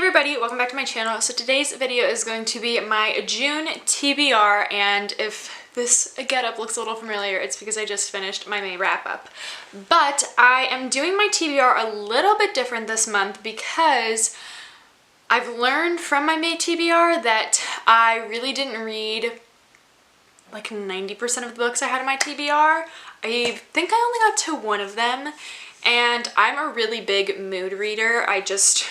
everybody, welcome back to my channel. So today's video is going to be my June TBR, and if this getup looks a little familiar, it's because I just finished my May wrap-up. But I am doing my TBR a little bit different this month because I've learned from my May TBR that I really didn't read like 90% of the books I had in my TBR. I think I only got to one of them, and I'm a really big mood reader. I just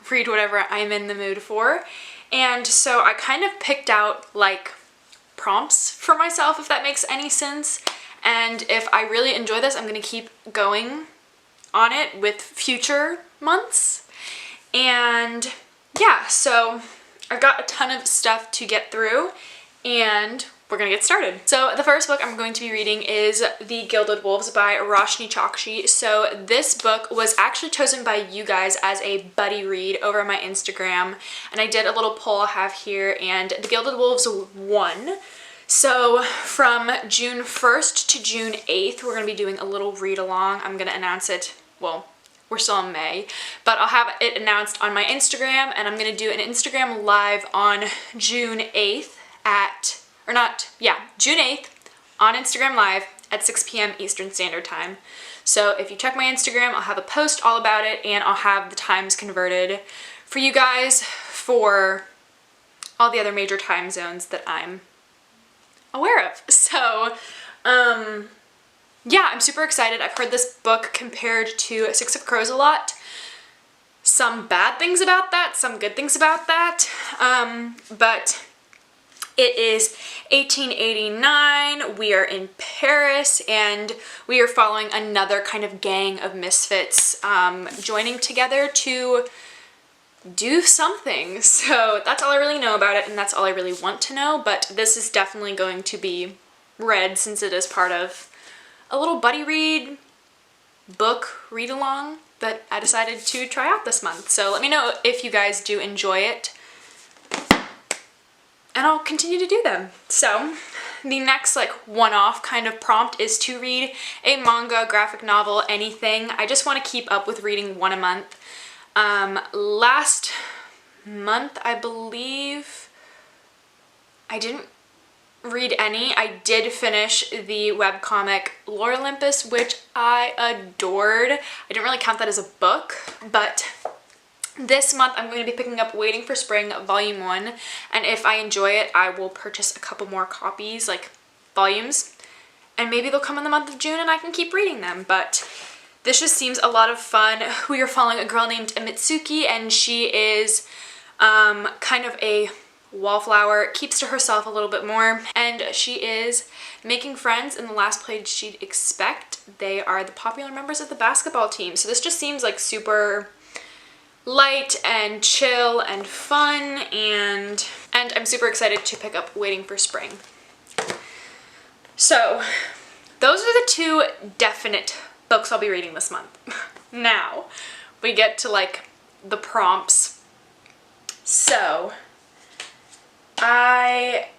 read whatever I'm in the mood for. And so I kind of picked out like prompts for myself, if that makes any sense. And if I really enjoy this, I'm gonna keep going on it with future months. And yeah, so I've got a ton of stuff to get through, and we're gonna get started. So the first book I'm going to be reading is The Gilded Wolves by Roshani Chokshi. So this book was actually chosen by you guys as a buddy read over my Instagram, and I did a little poll I have here, and The Gilded Wolves won. So from June 1st to June 8th, we're gonna be doing a little read along. I'm gonna announce it, well, we're still in May, but I'll have it announced on my Instagram, and I'm gonna do an Instagram live on June 8th at June 8th on Instagram Live at 6 p.m. Eastern Standard Time. So if you check my Instagram, I'll have a post all about it, and I'll have the times converted for you guys for all the other major time zones that I'm aware of. So, yeah, I'm super excited. I've heard this book compared to Six of Crows a lot. Some bad things about that, some good things about that, but it is 1889, we are in Paris, and we are following another kind of gang of misfits joining together to do something. So that's all I really know about it, and that's all I really want to know, but this is definitely going to be read since it is part of a little buddy read, book read-along that I decided to try out this month. So let me know if you guys do enjoy it, and I'll continue to do them. So the next like one-off kind of prompt is to read a manga, graphic novel, anything. I just want to keep up with reading one a month. Last month, I believe, I didn't read any. I did finish the webcomic Lore Olympus, which I adored. I didn't really count that as a book, but this month I'm going to be picking up Waiting for Spring Volume 1, and if I enjoy it, I will purchase a couple more copies, like volumes, and maybe they'll come in the month of June and I can keep reading them. But this just seems a lot of fun. We are following a girl named Mitsuki, and she is kind of a wallflower, keeps to herself a little bit more, and she is making friends in the last place she'd expect. They are the popular members of the basketball team. So this just seems like super light and chill and fun, and I'm super excited to pick up Waiting for Spring. So those are the two definite books I'll be reading this month. Now we get to like the prompts. So I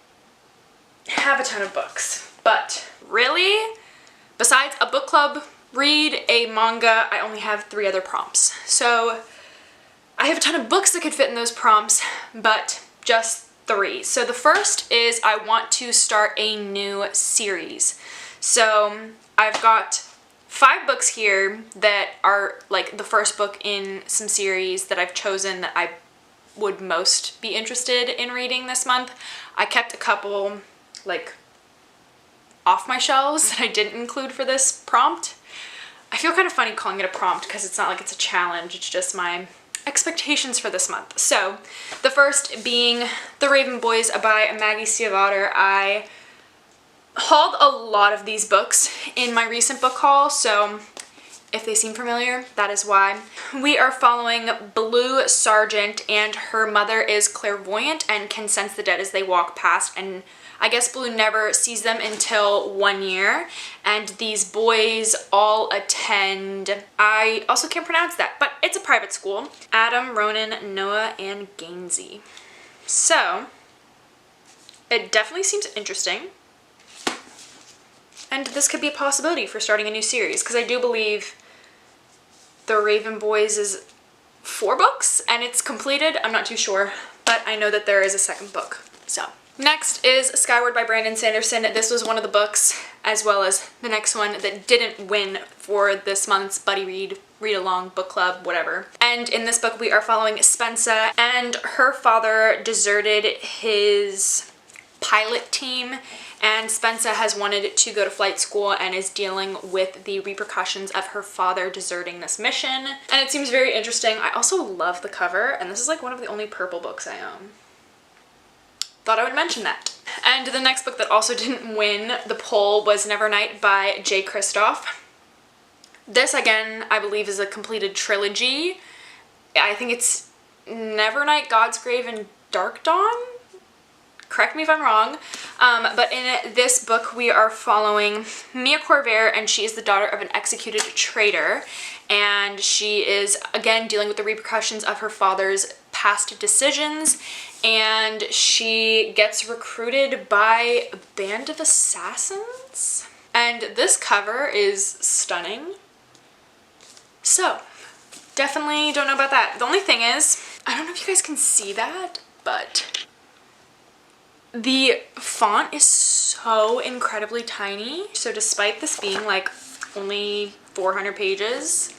have a ton of books, but really, besides a book club read, a manga, I only have 3 other prompts. So I have a ton of books that could fit in those prompts, but just 3. So the first is I want to start a new series. So I've got 5 books here that are like the first book in some series that I've chosen that I would most be interested in reading this month. I kept a couple like off my shelves that I didn't include for this prompt. I feel kind of funny calling it a prompt because it's not like it's a challenge, it's just my expectations for this month. So the first being The Raven Boys by Maggie Stiefvater. I hauled a lot of these books in my recent book haul, so if they seem familiar, that is why. We are following Blue Sargent, and her mother is clairvoyant and can sense the dead as they walk past, and I guess Blue never sees them until 1 year, and these boys all attend, I also can't pronounce that, but it's a private school. Adam, Ronan, Noah, and Gainsey. So it definitely seems interesting, and this could be a possibility for starting a new series, because I do believe The Raven Boys is 4 books and it's completed. I'm not too sure, but I know that there is a second book. So next is Skyward by Brandon Sanderson. This was one of the books, as well as the next one, that didn't win for this month's Buddy Read Along Book Club, whatever. And in this book we are following Spencer, and her father deserted his pilot team, and Spencer has wanted to go to flight school and is dealing with the repercussions of her father deserting this mission. And it seems very interesting. I also love the cover, and this is like one of the only purple books I own. Thought I would mention that. And the next book that also didn't win the poll was Nevernight by Jay Kristoff. This, again, I believe is a completed trilogy. I think it's Nevernight, God's Grave, and Dark Dawn? Correct me if I'm wrong. But in this book we are following Mia Corvair, and she is the daughter of an executed traitor. And she is, again, dealing with the repercussions of her father's past decisions. And she gets recruited by a band of assassins. And this cover is stunning. So, definitely don't know about that. The only thing is, I don't know if you guys can see that, but the font is so incredibly tiny. So despite this being like only 400 pages,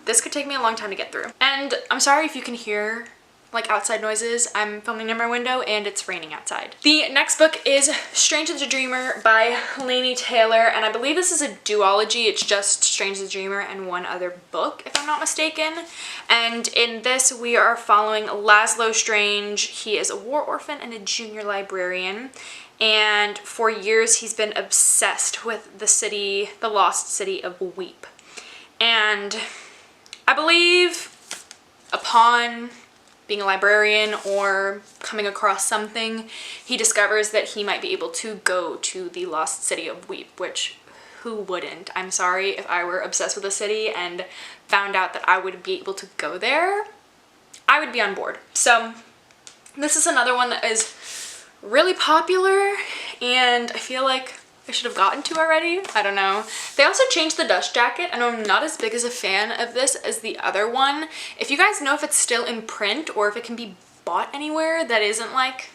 this could take me a long time to get through. And I'm sorry if you can hear like outside noises. I'm filming near my window and it's raining outside. The next book is Strange as a Dreamer by Laini Taylor, and I believe this is a duology. It's just Strange as a Dreamer and one other book, if I'm not mistaken. And in this we are following Laszlo Strange. He is a war orphan and a junior librarian, and for years he's been obsessed with the lost city of Weep. And I believe upon being a librarian or coming across something, he discovers that he might be able to go to the lost city of Weep, which who wouldn't? I'm sorry, if I were obsessed with a city and found out that I would be able to go there, I would be on board. So this is another one that is really popular and I feel like I should have gotten to already. I don't know. They also changed the dust jacket. I know I'm not as big as a fan of this as the other one. If you guys know if it's still in print or if it can be bought anywhere that isn't like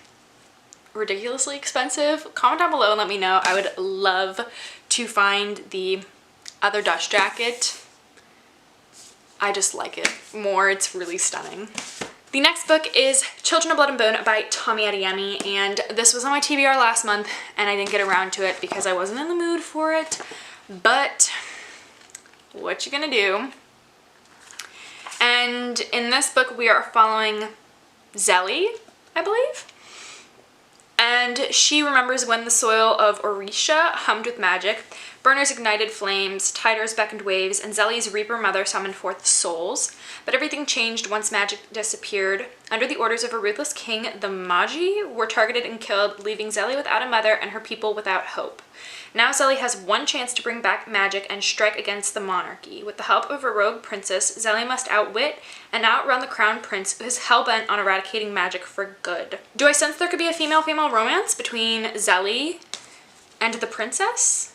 ridiculously expensive, comment down below and let me know. I would love to find the other dust jacket. I just like it more. It's really stunning. The next book is Children of Blood and Bone by Tommy Adeyemi, and this was on my TBR last month and I didn't get around to it because I wasn't in the mood for it, but what you gonna do? And in this book we are following Zelly, I believe, and she remembers when the soil of Orisha hummed with magic, burners ignited flames, tiders beckoned waves, and Zelly's Reaper mother summoned forth souls. But everything changed once magic disappeared. Under the orders of a ruthless king, the Magi were targeted and killed, leaving Zelly without a mother and her people without hope. Now Zelly has one chance to bring back magic and strike against the monarchy. With the help of a rogue princess, Zelly must outwit and outrun the crown prince, who is hell-bent on eradicating magic for good. Do I sense there could be a female-female romance between Zelly and the princess?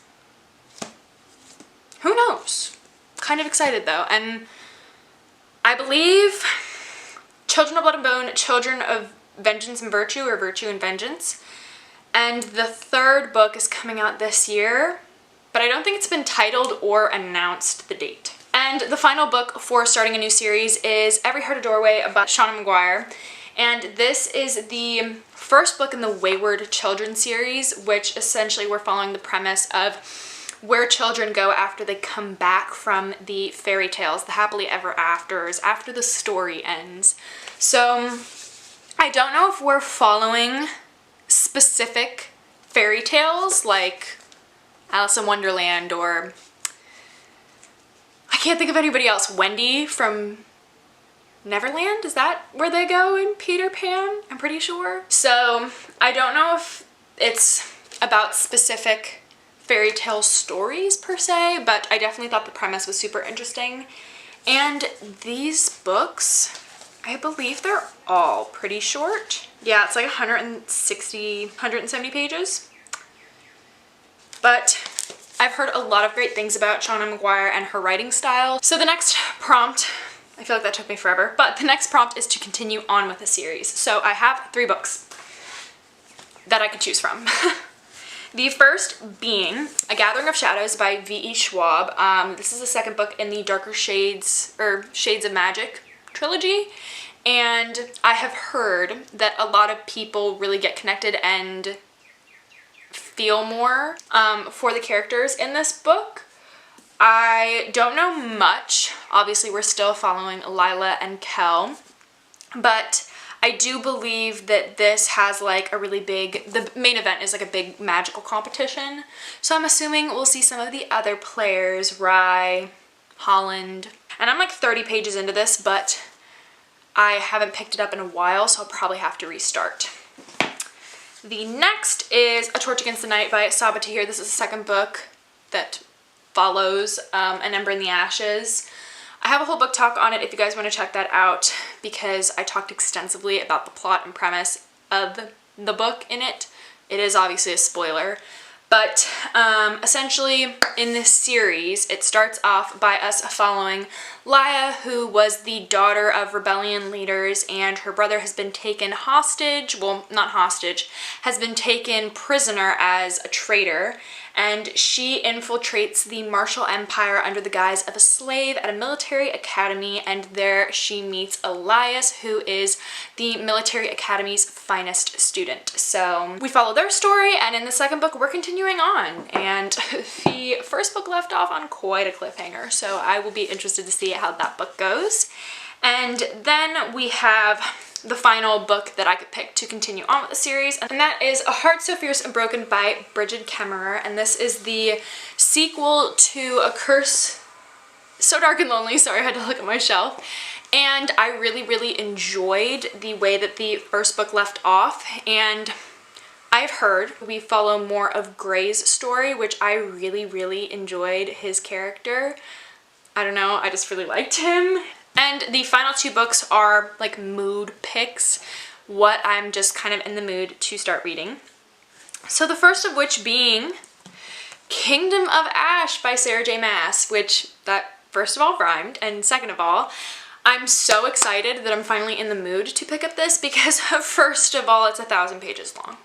Who knows? Kind of excited though, and I believe Children of Blood and Bone, Children of Vengeance and Virtue, or Virtue and Vengeance. And the third book is coming out this year, but I don't think it's been titled or announced the date. And the final book for starting a new series is Every Heart a Doorway by Shauna Maguire. And this is the first book in the Wayward Children series, which essentially we're following the premise of where children go after they come back from the fairy tales, the happily ever afters, after the story ends. So I don't know if we're following specific fairy tales like Alice in Wonderland, or I can't think of anybody else. Wendy from Neverland, is that where they go in Peter Pan? I'm pretty sure. So I don't know if it's about specific fairy tale stories per se, but I definitely thought the premise was super interesting. And these books, I believe they're all pretty short. Yeah, it's like 170 pages. But I've heard a lot of great things about Shauna Maguire and her writing style. So the next prompt I feel like that took me forever. But the next prompt is to continue on with the series. So I have 3 books that I could choose from. The first being A Gathering of Shadows by V.E. Schwab. This is the second book in the Darker Shades, or Shades of Magic trilogy. And I have heard that a lot of people really get connected and feel more for the characters in this book. I don't know much. Obviously, we're still following Lila and Kel, but I do believe that this has like a really big, the main event is like a big magical competition. So I'm assuming we'll see some of the other players, Rye, Holland, and I'm like 30 pages into this, but I haven't picked it up in a while, so I'll probably have to restart. The next is A Torch Against the Night by Sabaa Tahir. This is the second book that follows An Ember in the Ashes. I have a whole book talk on it if you guys want to check that out, because I talked extensively about the plot and premise of the book in it. It is obviously a spoiler, but essentially in this series it starts off by us following Laya, who was the daughter of rebellion leaders, and her brother has been taken hostage, well, not hostage, has been taken prisoner as a traitor, and she infiltrates the Martial Empire under the guise of a slave at a military academy, and there she meets Elias, who is the military academy's finest student. So we follow their story, and in the second book we're continuing on, and the first book left off on quite a cliffhanger, so I will be interested to see how that book goes. And then we have the final book that I could pick to continue on with the series, and that is A Heart So Fierce and Broken by Bridget Kemmerer, and this is the sequel to A Curse So Dark and Lonely. Sorry, I had to look at my shelf. And I really enjoyed the way that the first book left off, and I've heard we follow more of Gray's story, which I really enjoyed his character. I don't know, I just really liked him. And the final 2 books are like mood picks, what I'm just kind of in the mood to start reading. So the first of which being Kingdom of Ashe by Sarah J. Maas, which that first of all rhymed, and second of all, I'm so excited that I'm finally in the mood to pick up this, because first of all, it's 1,000 pages long.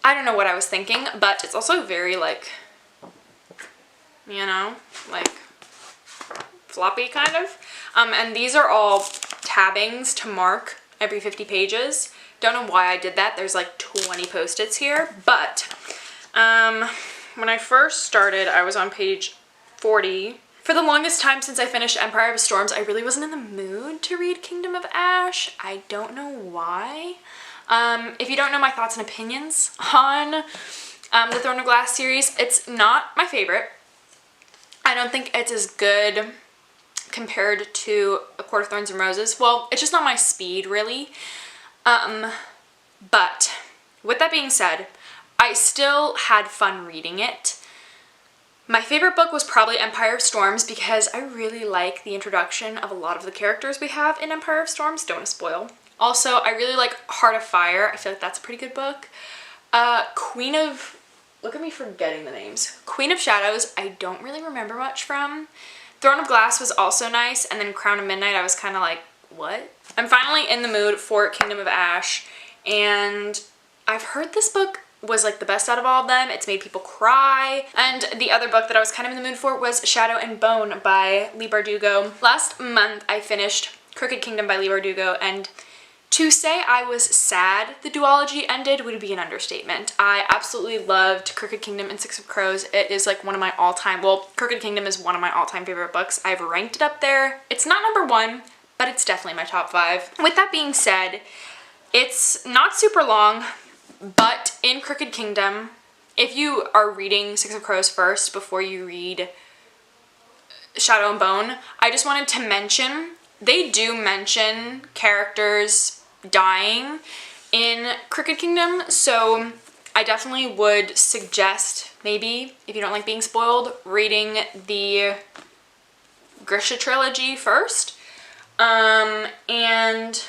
I don't know what I was thinking, but it's also very like, you know, like floppy kind of. And these are all tabbings to mark every 50 pages. Don't know why I did that. There's like 20 post-its here, but when I first started, I was on page 40. For the longest time since I finished Empire of Storms, I really wasn't in the mood to read Kingdom of Ashe. I don't know why. If you don't know my thoughts and opinions on the Throne of Glass series, it's not my favorite. I don't think it's as good compared to A Court of Thorns and Roses. Well, it's just not my speed, really. But with that being said, I still had fun reading it. My favorite book was probably Empire of Storms, because I really like the introduction of a lot of the characters we have in Empire of Storms. Don't want to spoil. Also, I really like Heart of Fire. I feel like that's a pretty good book. Queen of... Look at me forgetting the names. Queen of Shadows, I don't really remember much from. Throne of Glass was also nice, and then Crown of Midnight, I was kind of like, what? I'm finally in the mood for Kingdom of Ashe, and I've heard this book was like the best out of all of them. It's made people cry. And the other book that I was kind of in the mood for was Shadow and Bone by Leigh Bardugo. Last month I finished Crooked Kingdom by Leigh Bardugo, and to say I was sad the duology ended would be an understatement. I absolutely loved Crooked Kingdom and Six of Crows. It is like one of my all-time, well, Crooked Kingdom is one of my all-time favorite books. I've ranked it up there. It's not number 1, but it's definitely my top 5. With that being said, it's not super long, but in Crooked Kingdom, if you are reading Six of Crows first before you read Shadow and Bone, I just wanted to mention, they do mention characters dying in Crooked Kingdom, so I definitely would suggest, maybe, if you don't like being spoiled, reading the Grisha trilogy first. And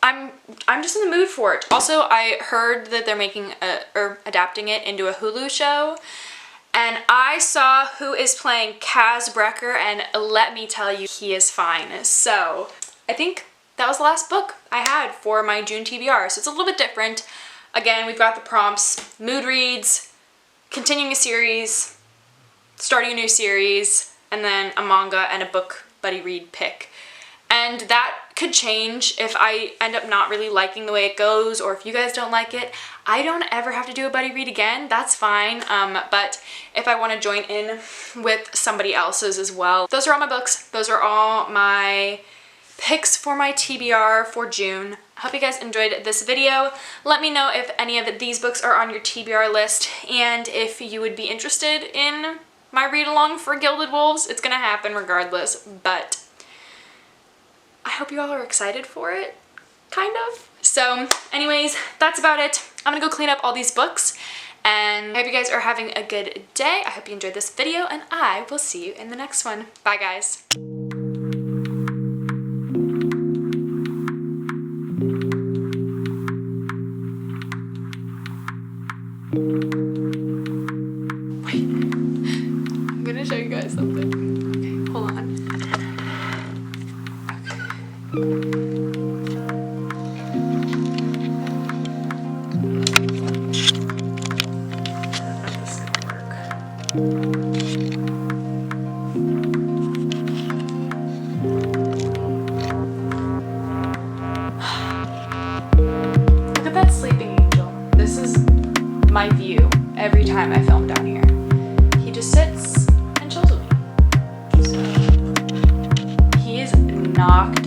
I'm just in the mood for it. Also, I heard that they're making or adapting it into a Hulu show, And I saw Who is Playing Kaz Brecker, and let me tell you, he is fine. So I think that was the last book I had for my June TBR. So it's a little bit different. Again, we've got the prompts, mood reads, continuing a series, starting a new series, and then a manga and a book buddy read pick. And that could change if I end up not really liking the way it goes, or if you guys don't like it. I don't ever have to do a buddy read again, that's fine. But if I want to join in with somebody else's as well. Those are all my books. Those are all my picks for my TBR for June. I hope you guys enjoyed this video. Let me know if any of these books are on your TBR list, and if you would be interested in my read along for Gilded Wolves. It's gonna happen regardless, but I hope you all are excited for it, kind of. So anyways, that's about it. I'm gonna go clean up all these books, and I hope you guys are having a good day. I hope you enjoyed this video, and I will see you in the next one. Bye guys. Wait, I'm gonna show you guys something. Okay, hold on. Look at that sleeping angel. This is my view every time I film down here. He just sits and chills with me. So he is knocked